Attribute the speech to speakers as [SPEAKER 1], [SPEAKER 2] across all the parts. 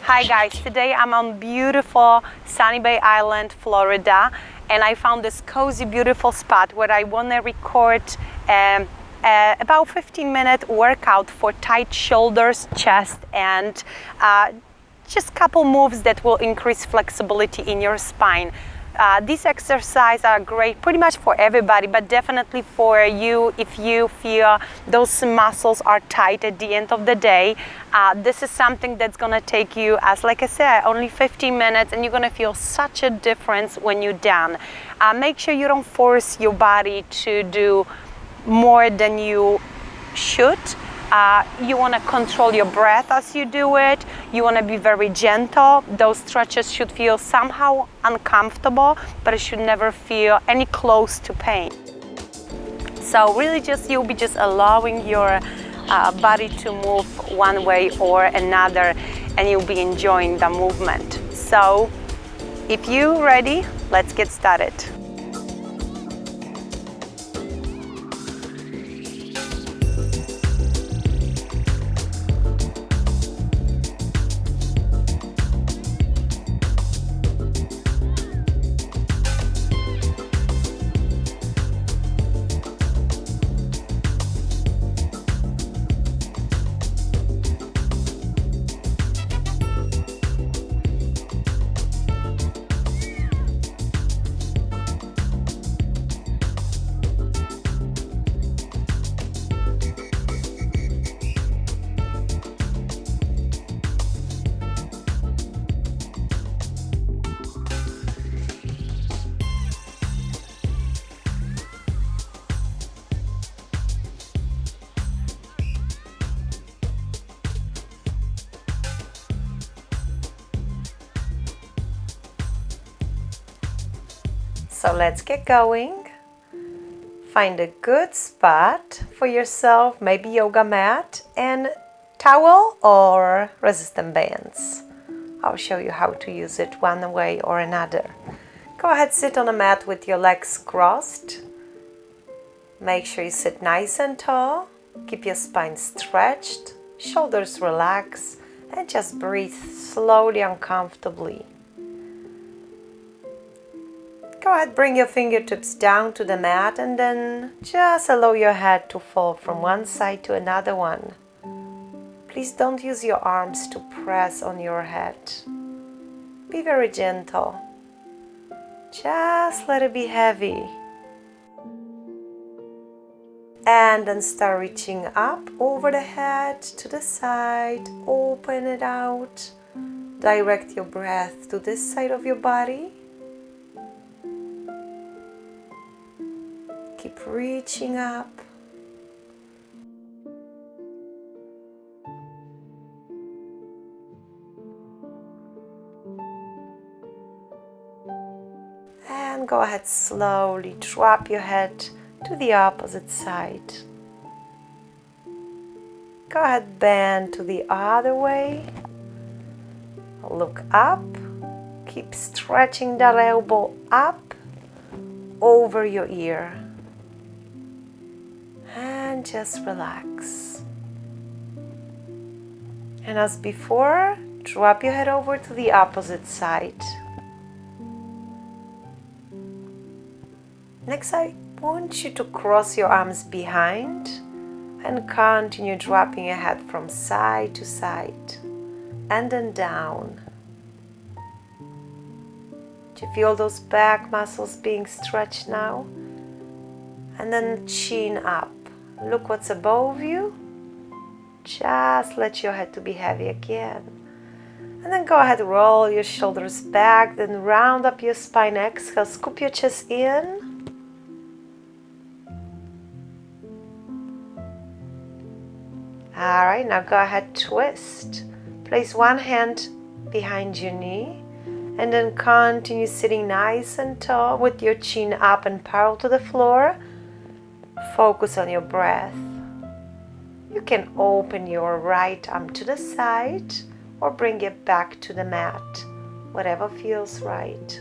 [SPEAKER 1] Hi guys, today I'm on beautiful Sanibel Island, Florida, and I found this cozy, beautiful spot where I want to record about 15-minute workout for tight shoulders, chest, and just couple moves that will increase flexibility in your spine. These exercises are great pretty much for everybody, but definitely for you if you feel those muscles are tight at the end of the day. This is something that's gonna take you, as like I said, only 15 minutes, and you're gonna feel such a difference when you're done. Make sure you don't force your body to do more than you should. You want to control your breath as you do it. You want to be very gentle. Those stretches should feel somehow uncomfortable, but it should never feel any close to pain. So really you'll be just allowing your body to move one way or another, and you'll be enjoying the movement. So if you're ready, let's get started. So let's get going. Find a good spot for yourself, maybe yoga mat and towel or resistance bands. I'll show you how to use it one way or another. Go ahead, sit on a mat with your legs crossed. Make sure you sit nice and tall. Keep your spine stretched, shoulders relaxed, and just breathe slowly and comfortably. Go ahead, bring your fingertips down to the mat and then just allow your head to fall from one side to another one. Please don't use your arms to press on your head. Be very gentle. Just let it be heavy. And then start reaching up over the head to the side. Open it out. Direct your breath to this side of your body. Keep reaching up. And go ahead, slowly drop your head to the opposite side. Go ahead, bend to the other way. Look up. Keep stretching that elbow up over your ear. And just relax. And as before, drop your head over to the opposite side. Next, I want you to cross your arms behind and continue dropping your head from side to side and then down. Do you feel those back muscles being stretched now? And then chin up. Look what's above you. Just let your head to be heavy again. And then go ahead, roll your shoulders back, then round up your spine. Exhale, scoop your chest in. All right, now go ahead, twist. Place one hand behind your knee and then continue sitting nice and tall with your chin up and parallel to the floor. Focus on your breath. You can open your right arm to the side or bring it back to the mat, whatever feels right.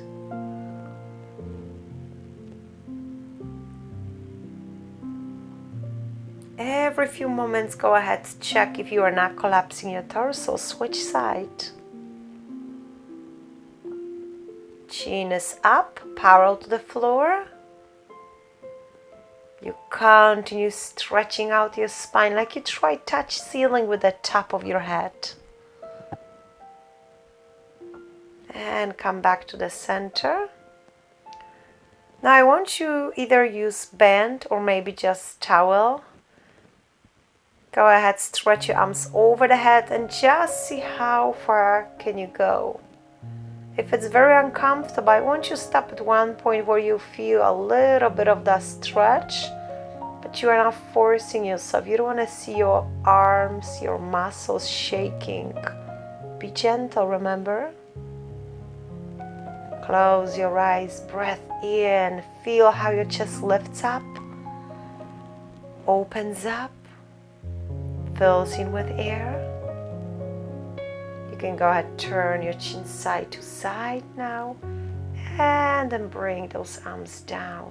[SPEAKER 1] Every few moments, go ahead, check if you are not collapsing your torso. Switch side. Chin is up, parallel to the floor. You continue stretching out your spine like you try touch ceiling with the top of your head. And come back to the center. Now I want you either use band or maybe just towel. Go ahead, stretch your arms over the head and just see how far can you go. If it's very uncomfortable, I want you to stop at one point where you feel a little bit of that stretch, but you are not forcing yourself. You don't want to see your arms, your muscles shaking. Be gentle, remember? Close your eyes, breath in, feel how your chest lifts up, opens up, fills in with air. You can go ahead, turn your chin side to side now, and then bring those arms down.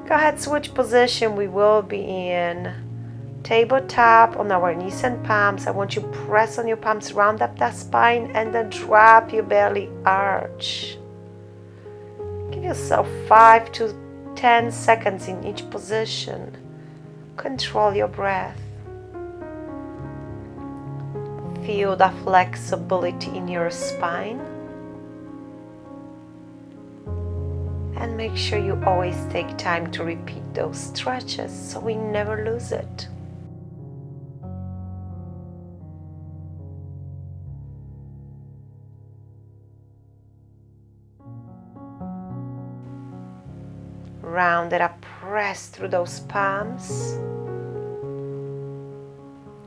[SPEAKER 1] Go ahead, switch position. We will be in tabletop on our knees and palms. I want you to press on your palms, round up that spine, and then drop your belly, arch. Give yourself 5 to 10 seconds in each position. Control your breath. Feel the flexibility in your spine. And make sure you always take time to repeat those stretches so we never lose it. Round it up, press through those palms.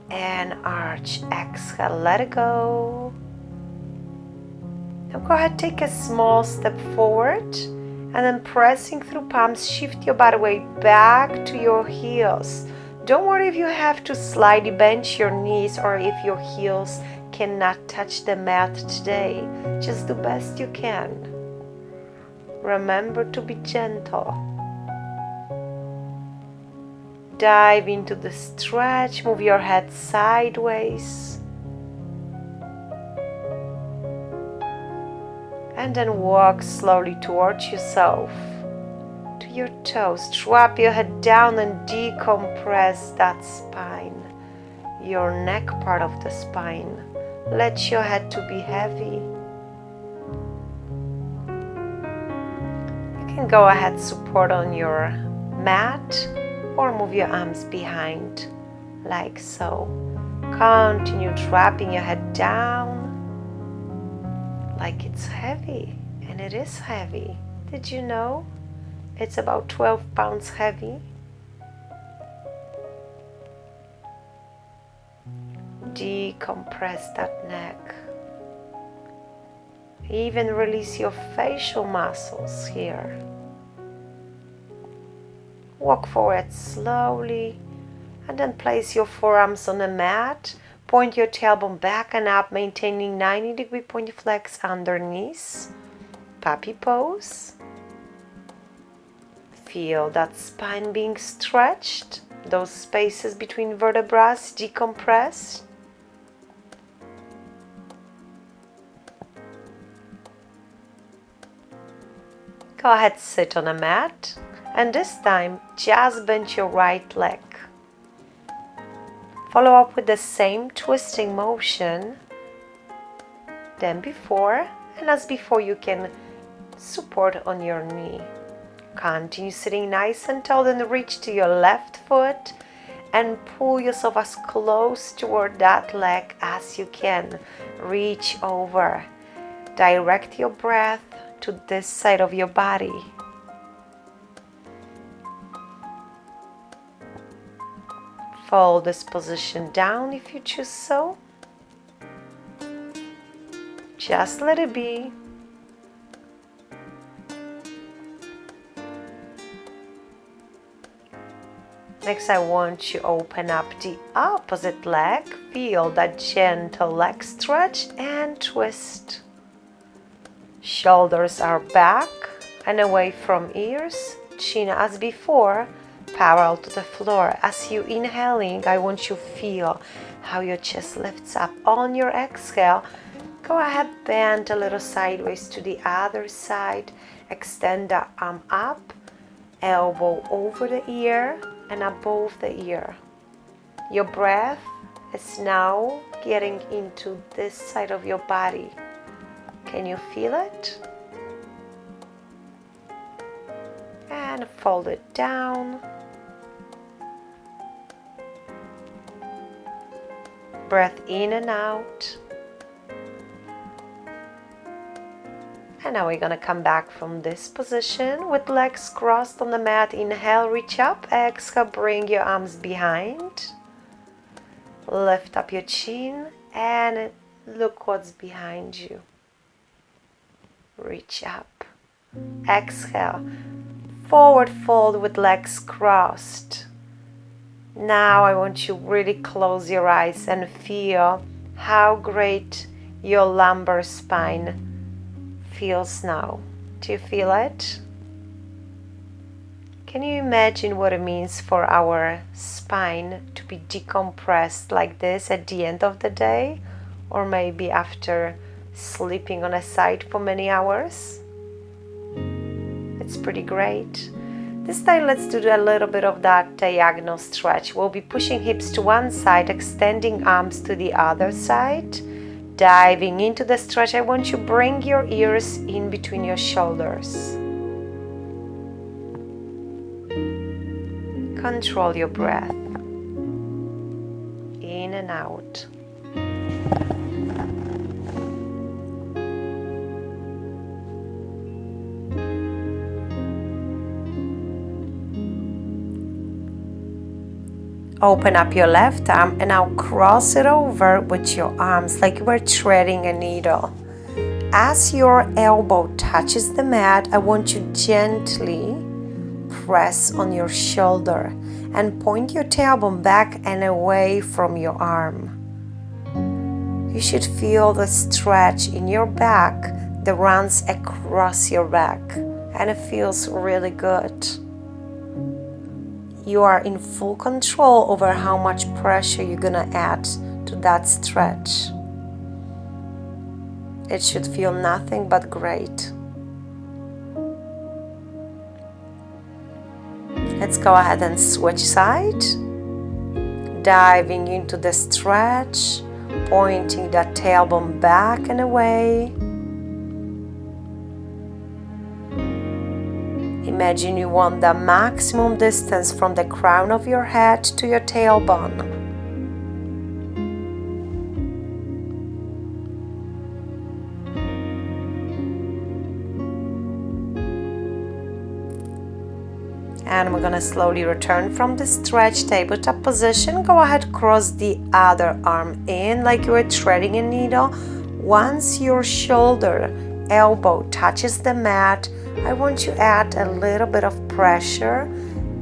[SPEAKER 1] And arch, exhale, let it go. Now go ahead, take a small step forward. And then pressing through palms, shift your body weight back to your heels. Don't worry if you have to slightly bend your knees or if your heels cannot touch the mat today. Just do best you can. Remember to be gentle. Dive into the stretch, move your head sideways. And then walk slowly towards yourself, to your toes. Drop your head down and decompress that spine, your neck part of the spine. Let your head to be heavy. You can go ahead, support on your mat, or move your arms behind, like so. Continue dropping your head down, like it's heavy, and it is heavy. Did you know? It's about 12 pounds heavy. Decompress that neck. Even release your facial muscles here. Walk forward slowly, and then place your forearms on the mat. Point your tailbone back and up, maintaining 90-degree point flex underneath. Puppy pose. Feel that spine being stretched. Those spaces between vertebrae decompress. Go ahead, sit on a mat. And this time, just bend your right leg. Follow up with the same twisting motion than before, and as before you can support on your knee. Continue sitting nice and tall, then reach to your left foot and pull yourself as close toward that leg as you can. Reach over. Direct your breath to this side of your body. Fold this position down if you choose so. Just let it be. Next, I want you to open up the opposite leg. Feel that gentle leg stretch and twist. Shoulders are back and away from ears. Chin as before, parallel to the floor. As you inhaling, I want you to feel how your chest lifts up. On your exhale, Go ahead, bend a little sideways to the other side. Extend the arm up, elbow over the ear and above the ear. Your breath is now getting into this side of your body. Can you feel it? And fold it down. Breath in and out. And now we're gonna come back from this position with legs crossed on the mat. Inhale, reach up. Exhale, bring your arms behind. Lift up your chin and look what's behind you. Reach up. Exhale. Forward fold with legs crossed. Now I want you to really close your eyes and feel how great your lumbar spine feels now. Do you feel it? Can you imagine what it means for our spine to be decompressed like this at the end of the day, or maybe after sleeping on a side for many hours? It's pretty great. This time let's do a little bit of that diagonal stretch. We'll be pushing hips to one side, extending arms to the other side. Diving into the stretch, I want you to bring your ears in between your shoulders. Control your breath. In and out. Open up your left arm and now cross it over with your arms like you were threading a needle. As your elbow touches the mat, I want you gently press on your shoulder and point your tailbone back and away from your arm. You should feel the stretch in your back that runs across your back, and it feels really good. You are in full control over how much pressure you're gonna add to that stretch. It should feel nothing but great. Let's go ahead and switch side. Diving into the stretch, pointing the tailbone back and away. Imagine you want the maximum distance from the crown of your head to your tailbone. And we're gonna slowly return from the stretch tabletop position. Go ahead, cross the other arm in like you were threading a needle. Once your shoulder, elbow touches the mat, I want you to add a little bit of pressure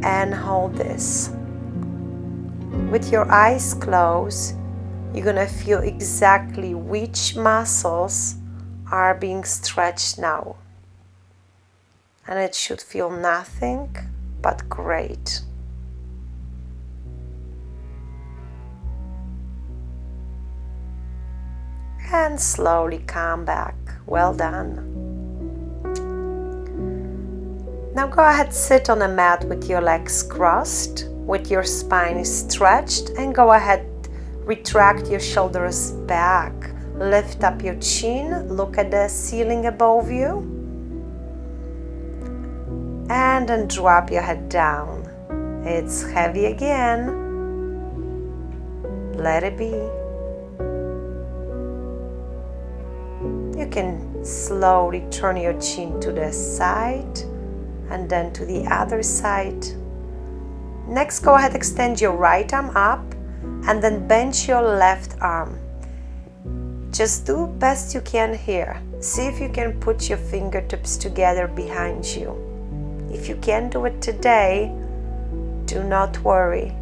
[SPEAKER 1] and hold this. With your eyes closed, you're gonna feel exactly which muscles are being stretched now. And it should feel nothing but great. And slowly come back. Well done. Now go ahead, sit on a mat with your legs crossed, with your spine stretched, and go ahead, retract your shoulders back. Lift up your chin, look at the ceiling above you, and then drop your head down. It's heavy again. Let it be. You can slowly turn your chin to the side and then to the other side. Next, go ahead, extend your right arm up and then bend your left arm. Just do best you can here. See if you can put your fingertips together behind you. If you can't do it today, do not worry.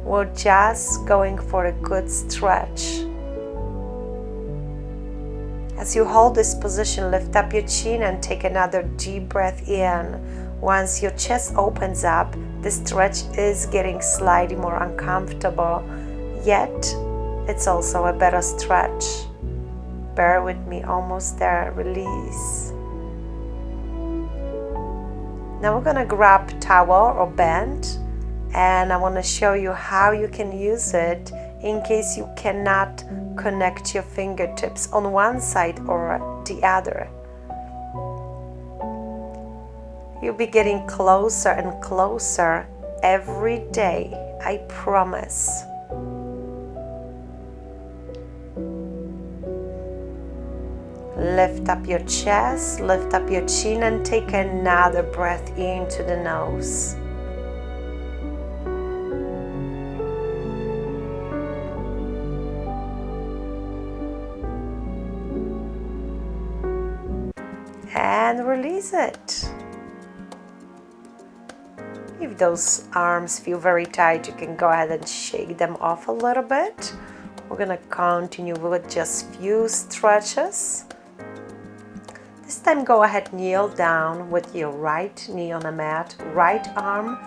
[SPEAKER 1] We're just going for a good stretch. As you hold this position, lift up your chin and take another deep breath in. Once your chest opens up, the stretch is getting slightly more uncomfortable, yet It's also a better stretch. Bear with me, almost there. Release. Now we're gonna grab towel or band, and I want to show you how you can use it in case you cannot connect your fingertips on one side or the other. You'll be getting closer and closer every day, I promise. Lift up your chest, lift up your chin, and take another breath into the nose. And release it. If those arms feel very tight, you can go ahead and shake them off a little bit. We're gonna continue with just few stretches. This time go ahead, kneel down with your right knee on the mat, right arm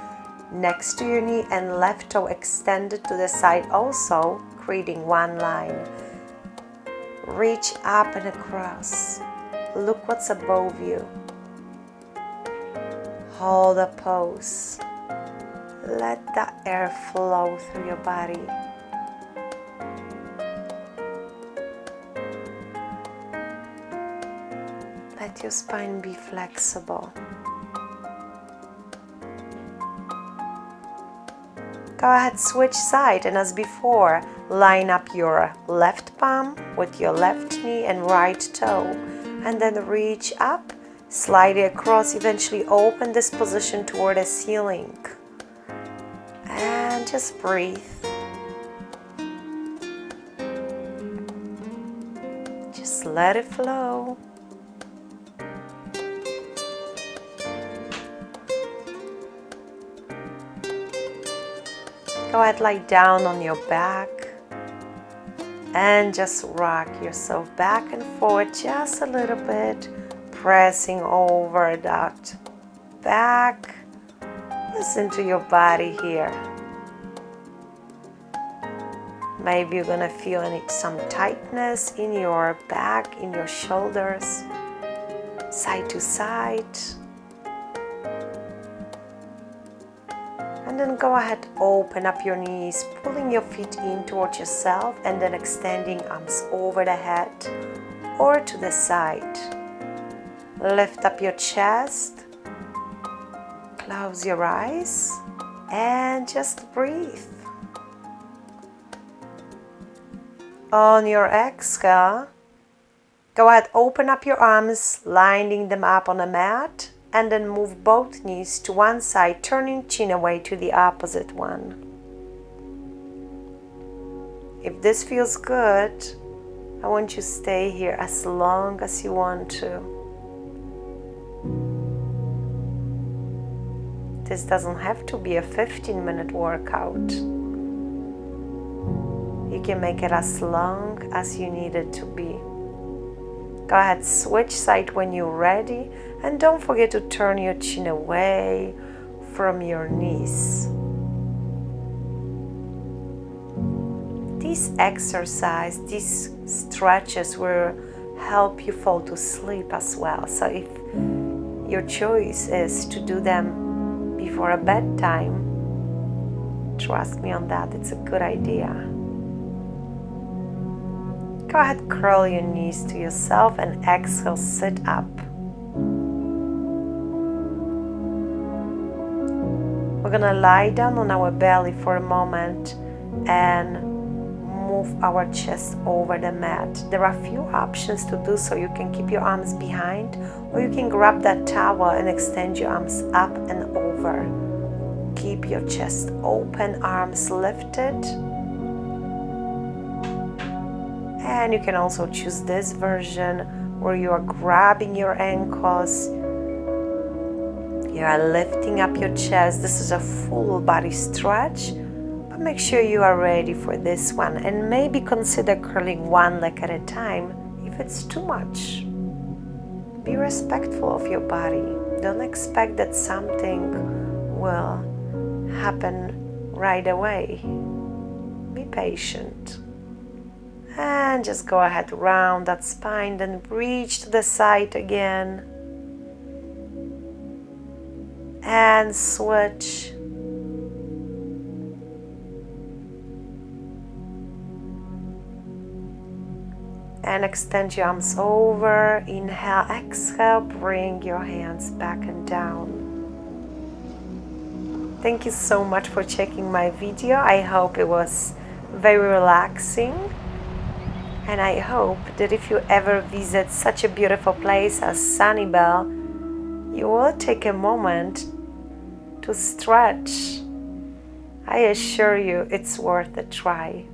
[SPEAKER 1] next to your knee and left toe extended to the side also, creating one line. Reach up and across. Look what's above you. Hold a pose. Let the air flow through your body. Let your spine be flexible. Go ahead, switch side, and as before, line up your left palm with your left knee and right toe, and then reach up, slide it across, eventually open this position toward the ceiling. And just breathe. Just let it flow. Go ahead, lie down on your back and just rock yourself back and forward just a little bit, pressing over that back. Listen to your body here. Maybe you're gonna feel some tightness in your back, in your shoulders, side to side. And then go ahead, open up your knees, pulling your feet in towards yourself and then extending arms over the head or to the side. Lift up your chest, close your eyes and just breathe. On your exhale, go ahead, open up your arms, lining them up on the mat. And then move both knees to one side, turning chin away to the opposite one. If this feels good, I want you to stay here as long as you want to. This doesn't have to be a 15-minute workout. You can make it as long as you need it to be. Go ahead, switch side when you're ready, and don't forget to turn your chin away from your knees. These exercises, these stretches will help you fall to sleep as well. So if your choice is to do them before a bedtime, trust me on that, it's a good idea. Go ahead, curl your knees to yourself and exhale, sit up. We're gonna lie down on our belly for a moment and move our chest over the mat. There are a few options to do so. You can keep your arms behind, or you can grab that towel and extend your arms up and over. Keep your chest open, arms lifted. And you can also choose this version where you are grabbing your ankles, you are lifting up your chest. This is a full body stretch, but make sure you are ready for this one, and maybe consider curling one leg at a time if it's too much. Be respectful of your body. Don't expect that something will happen right away. Be patient. And just go ahead, round that spine, then reach to the side again. And switch. And extend your arms over. Inhale, exhale, bring your hands back and down. Thank you so much for checking my video. I hope it was very relaxing. And I hope that if you ever visit such a beautiful place as Sanibel, you will take a moment to stretch. I assure you it's worth a try.